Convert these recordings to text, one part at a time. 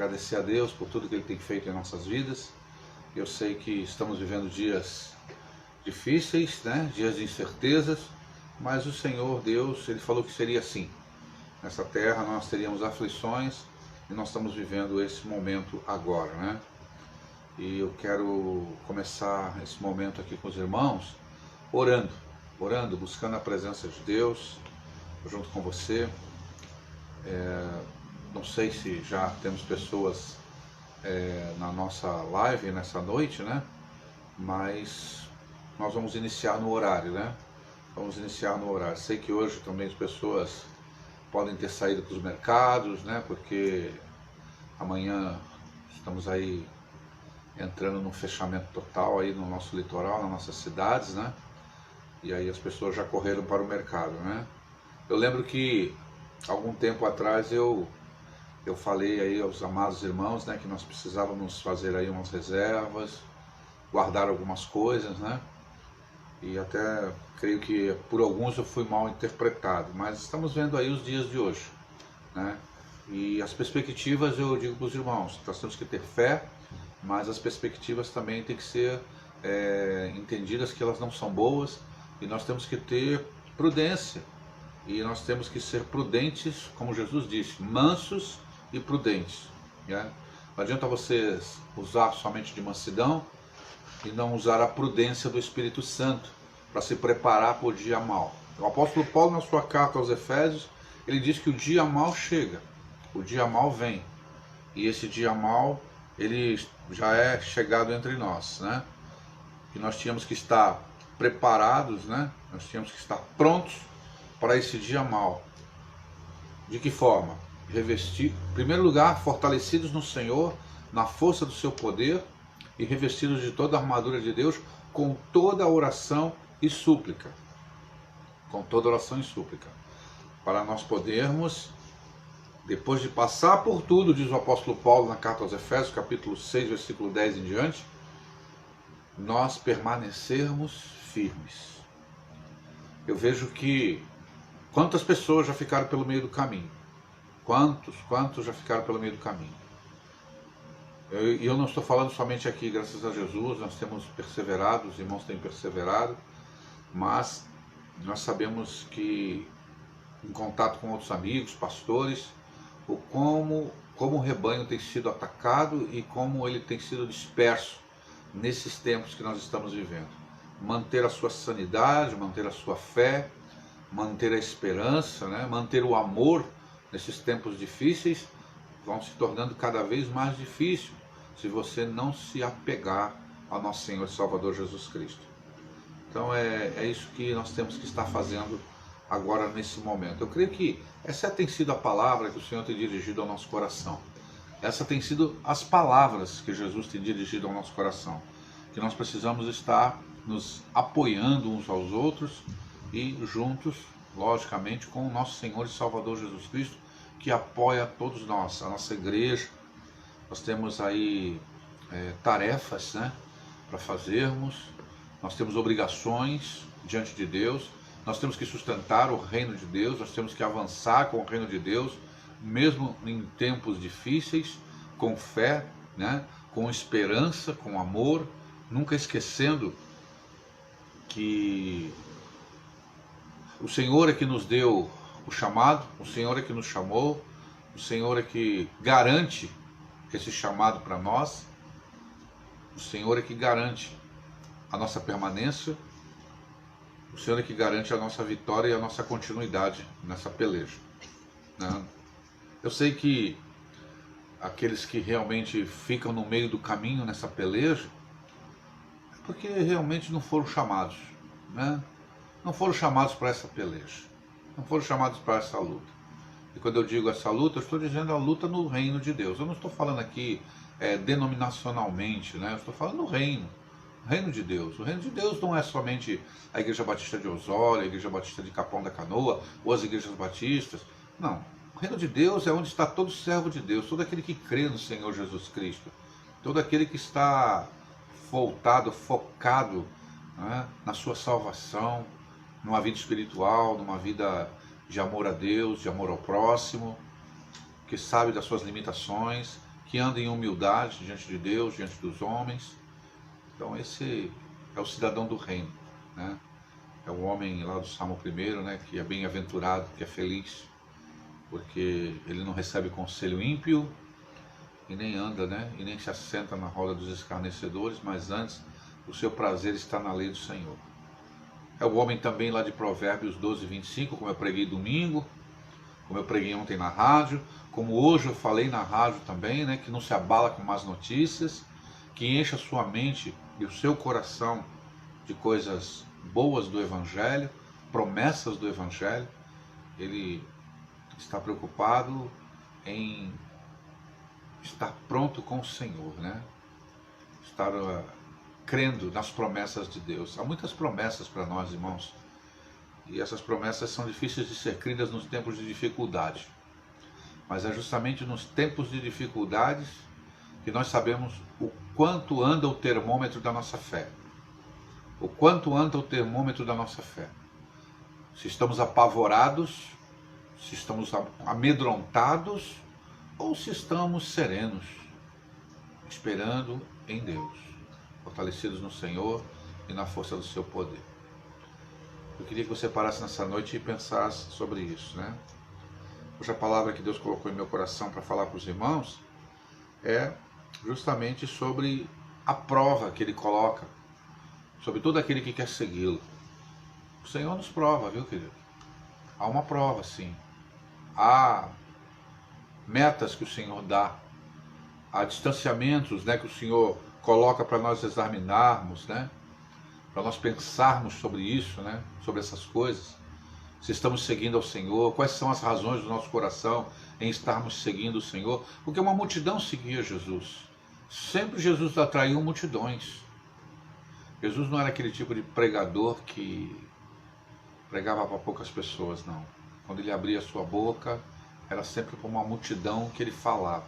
agradecer a Deus por tudo que Ele tem feito em nossas vidas. Eu sei que estamos vivendo dias difíceis, né? Dias de incertezas, mas o Senhor Deus, Ele falou que seria assim. Nessa terra nós teríamos aflições e nós estamos vivendo esse momento agora, né? E eu quero começar esse momento aqui com os irmãos orando, buscando a presença de Deus junto com você. Não sei se já temos pessoas na nossa live nessa noite, né? Mas nós vamos iniciar no horário, né? Vamos iniciar no horário. Sei que hoje também as pessoas podem ter saído para os mercados, né? Porque amanhã estamos aí entrando num fechamento total aí no nosso litoral, nas nossas cidades, né? E aí as pessoas já correram para o mercado, né? Eu lembro que algum tempo atrás eu falei aí aos amados irmãos, né, que nós precisávamos fazer aí umas reservas, guardar algumas coisas, né? E até creio que por alguns eu fui mal interpretado, mas estamos vendo aí os dias de hoje, né? E as perspectivas, eu digo para os irmãos, nós temos que ter fé, mas as perspectivas também têm que ser entendidas que elas não são boas, e nós temos que ter prudência, e nós temos que ser prudentes, como Jesus disse, mansos e prudentes, né? Não adianta vocês usar somente de mansidão e não usar a prudência do Espírito Santo para se preparar para o dia mau. O apóstolo Paulo, na sua carta aos Efésios, ele diz que o dia mau chega, o dia mau vem, e esse dia mau, ele já é chegado entre nós, né? E nós tínhamos que estar preparados, né? Nós tínhamos que estar prontos para esse dia mau. De que forma? Revestir, em primeiro lugar, fortalecidos no Senhor, na força do seu poder, e revestidos de toda a armadura de Deus, com toda a oração e súplica. Com toda oração e súplica. Para nós podermos, depois de passar por tudo, diz o apóstolo Paulo na carta aos Efésios, capítulo 6, versículo 10 em diante, nós permanecermos firmes. Eu vejo que quantas pessoas já ficaram pelo meio do caminho? Quantos já ficaram pelo meio do caminho? E eu não estou falando somente aqui, graças a Jesus, nós temos perseverado, os irmãos têm perseverado, mas nós sabemos que, em contato com outros amigos, pastores, como o rebanho tem sido atacado e como ele tem sido disperso nesses tempos que nós estamos vivendo. Manter a sua sanidade, manter a sua fé, manter a esperança, né? Manter o amor nesses tempos difíceis vão se tornando cada vez mais difícil se você não se apegar ao nosso Senhor e Salvador Jesus Cristo. Então é isso que nós temos que estar fazendo agora nesse momento. Eu creio que essa tem sido a palavra que o Senhor tem dirigido ao nosso coração. Essa tem sido as palavras que Jesus tem dirigido ao nosso coração. Que nós precisamos estar nos apoiando uns aos outros e juntos, logicamente, com o nosso Senhor e Salvador Jesus Cristo, que apoia todos nós, a nossa igreja. Nós temos aí tarefas, né, para fazermos, nós temos obrigações diante de Deus, nós temos que sustentar o reino de Deus, nós temos que avançar com o reino de Deus, mesmo em tempos difíceis, com fé, né, com esperança, com amor, nunca esquecendo que o Senhor é que nos deu o chamado, o Senhor é que nos chamou, o Senhor é que garante esse chamado para nós, o Senhor é que garante a nossa permanência, o Senhor é que garante a nossa vitória e a nossa continuidade nessa peleja, né? Eu sei que aqueles que realmente ficam no meio do caminho nessa peleja é porque realmente não foram chamados, né? Não foram chamados para essa peleja, não foram chamados para essa luta. E quando eu digo essa luta, eu estou dizendo a luta no reino de Deus. Eu não estou falando aqui denominacionalmente, né? Eu estou falando no reino de Deus. O reino de Deus não é somente a Igreja Batista de Osório, a Igreja Batista de Capão da Canoa, ou as igrejas batistas. Não. O reino de Deus é onde está todo servo de Deus, todo aquele que crê no Senhor Jesus Cristo, todo aquele que está voltado, focado, né, na sua salvação, numa vida espiritual, numa vida de amor a Deus, de amor ao próximo, que sabe das suas limitações, que anda em humildade diante de Deus, diante dos homens. Então esse é o cidadão do reino, né? É o homem lá do Salmo 1, né, que é bem-aventurado, que é feliz, porque ele não recebe conselho ímpio e nem anda, né, e nem se assenta na roda dos escarnecedores, mas antes o seu prazer está na lei do Senhor. É o homem também lá de Provérbios 12:25, como eu preguei domingo, como eu preguei ontem na rádio, como hoje eu falei na rádio também, né, que não se abala com más notícias, que enche a sua mente e o seu coração de coisas boas do Evangelho, promessas do Evangelho. Ele está preocupado em estar pronto com o Senhor, né? Estar crendo nas promessas de Deus. Há muitas promessas para nós, irmãos, e essas promessas são difíceis de ser cridas nos tempos de dificuldade. Mas é justamente nos tempos de dificuldades que nós sabemos o quanto anda o termômetro da nossa fé. O quanto anda o termômetro da nossa fé. Se estamos apavorados, se estamos amedrontados, ou se estamos serenos, esperando em Deus, fortalecidos no Senhor e na força do seu poder. Eu queria que você parasse nessa noite e pensasse sobre isso, né? Hoje a palavra que Deus colocou em meu coração para falar para os irmãos é justamente sobre a prova que Ele coloca sobre todo aquele que quer segui-lo. O Senhor nos prova, viu, querido? Há uma prova, sim. Há metas que o Senhor dá. Há distanciamentos, né, que o Senhor coloca para nós examinarmos, né? Para nós pensarmos sobre isso, né? Sobre essas coisas. Se estamos seguindo ao Senhor, quais são as razões do nosso coração em estarmos seguindo o Senhor? Porque uma multidão seguia Jesus. Sempre Jesus atraiu multidões. Jesus não era aquele tipo de pregador que pregava para poucas pessoas, não. Quando ele abria a sua boca, era sempre para uma multidão que ele falava.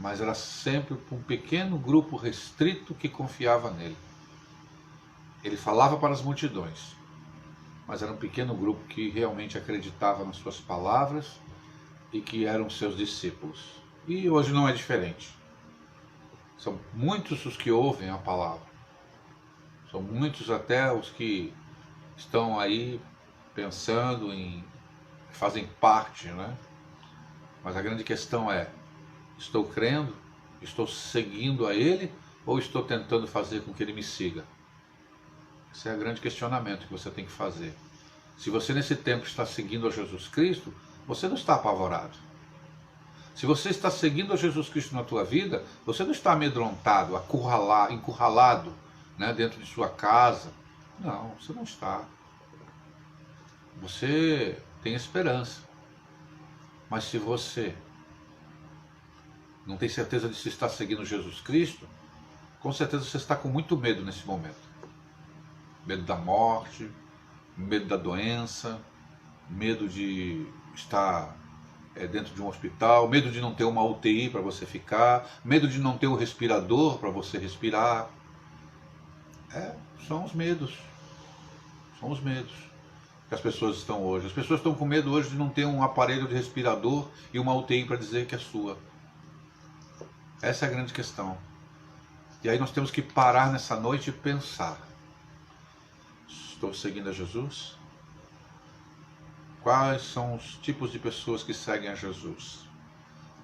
Mas era sempre para um pequeno grupo restrito que confiava nele. Ele falava para as multidões, mas era um pequeno grupo que realmente acreditava nas suas palavras e que eram seus discípulos. E hoje não é diferente. São muitos os que ouvem a palavra. São muitos até os que estão aí pensando em, fazem parte, né? Mas a grande questão é, estou crendo, estou seguindo a Ele ou estou tentando fazer com que Ele me siga? Esse é o grande questionamento que você tem que fazer. Se você nesse tempo está seguindo a Jesus Cristo, você não está apavorado. Se você está seguindo a Jesus Cristo na tua vida, você não está amedrontado, encurralado, né, dentro de sua casa. Não, você não está. Você tem esperança. Mas se você não tem certeza de se está seguindo Jesus Cristo, com certeza você está com muito medo nesse momento. Medo da morte, medo da doença, medo de estar dentro de um hospital, medo de não ter uma UTI para você ficar, medo de não ter um respirador para você respirar. São os medos. São os medos que as pessoas estão hoje. As pessoas estão com medo hoje de não ter um aparelho de respirador e uma UTI para dizer que é sua. Essa é a grande questão. E aí nós temos que parar nessa noite e pensar. Estou seguindo a Jesus? Quais são os tipos de pessoas que seguem a Jesus?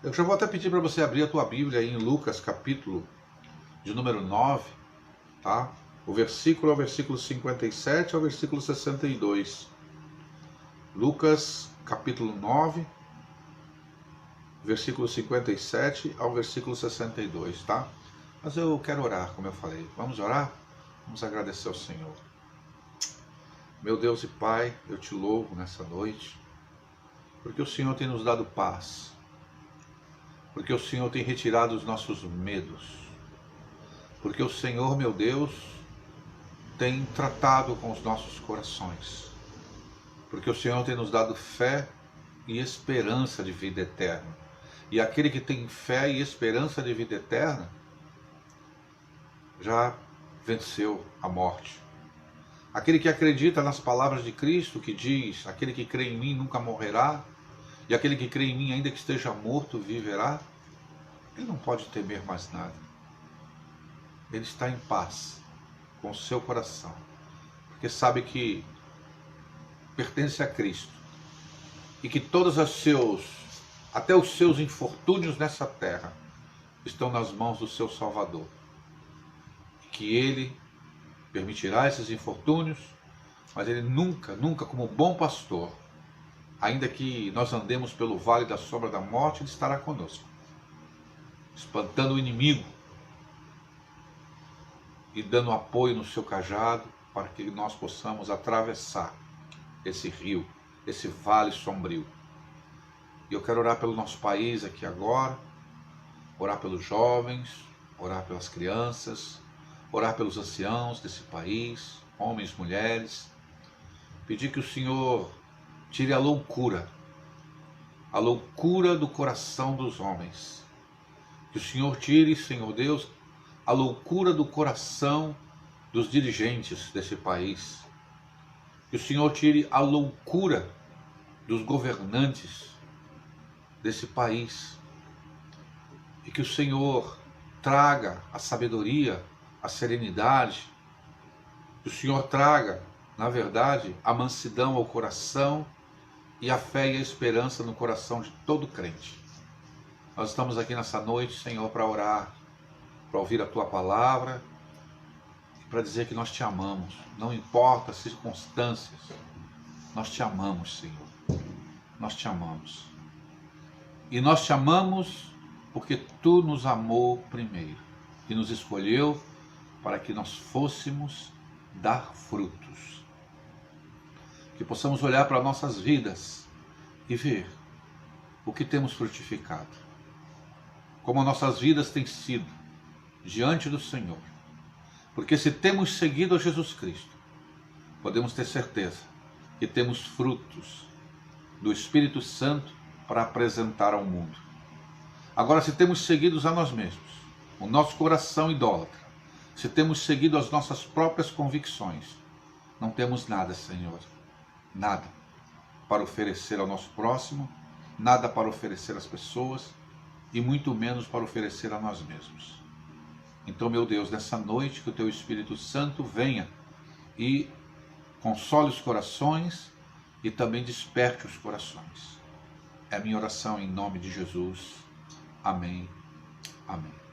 Eu já vou até pedir para você abrir a tua Bíblia aí em Lucas, capítulo de número 9, tá? O versículo é o versículo 57 ao versículo 62. Lucas, capítulo 9, versículo 57 ao versículo 62, tá? Mas eu quero orar, como eu falei. Vamos orar? Vamos agradecer ao Senhor. Meu Deus e Pai, eu te louvo nessa noite, porque o Senhor tem nos dado paz, porque o Senhor tem retirado os nossos medos, porque o Senhor, meu Deus, tem tratado com os nossos corações, porque o Senhor tem nos dado fé e esperança de vida eterna. E aquele que tem fé e esperança de vida eterna já venceu a morte. Aquele que acredita nas palavras de Cristo, que diz, aquele que crê em mim nunca morrerá, e aquele que crê em mim, ainda que esteja morto, viverá. ele não pode temer mais nada. Ele está em paz com o seu coração, porque sabe que pertence a Cristo e que até os seus infortúnios nessa terra estão nas mãos do seu Salvador. E que Ele permitirá esses infortúnios, mas Ele nunca, nunca, como bom pastor, ainda que nós andemos pelo vale da sombra da morte, Ele estará conosco, espantando o inimigo e dando apoio no seu cajado para que nós possamos atravessar esse rio, esse vale sombrio. E eu quero orar pelo nosso país aqui agora, orar pelos jovens, orar pelas crianças, orar pelos anciãos desse país, homens, mulheres, pedir que o Senhor tire a loucura do coração dos homens. Que o Senhor tire, Senhor Deus, a loucura do coração dos dirigentes desse país. Que o Senhor tire a loucura dos governantes desse país. E que o Senhor traga a sabedoria, a serenidade. Que o Senhor traga, na verdade, a mansidão ao coração e a fé e a esperança no coração de todo crente. Nós estamos aqui nessa noite, Senhor, para orar, para ouvir a Tua palavra e para dizer que nós Te amamos. Não importa as circunstâncias, nós Te amamos, Senhor. Nós Te amamos. E nós Te amamos porque Tu nos amou primeiro e nos escolheu para que nós fôssemos dar frutos. Que possamos olhar para nossas vidas e ver o que temos frutificado. Como nossas vidas têm sido diante do Senhor. Porque se temos seguido a Jesus Cristo, podemos ter certeza que temos frutos do Espírito Santo para apresentar ao mundo. Agora, se temos seguido a nós mesmos, o nosso coração idólatra, se temos seguido as nossas próprias convicções, não temos nada, Senhor, nada para oferecer ao nosso próximo, nada para oferecer às pessoas e muito menos para oferecer a nós mesmos. Então, meu Deus, nessa noite que o Teu Espírito Santo venha e console os corações e também desperte os corações. É a minha oração em nome de Jesus. Amém. Amém.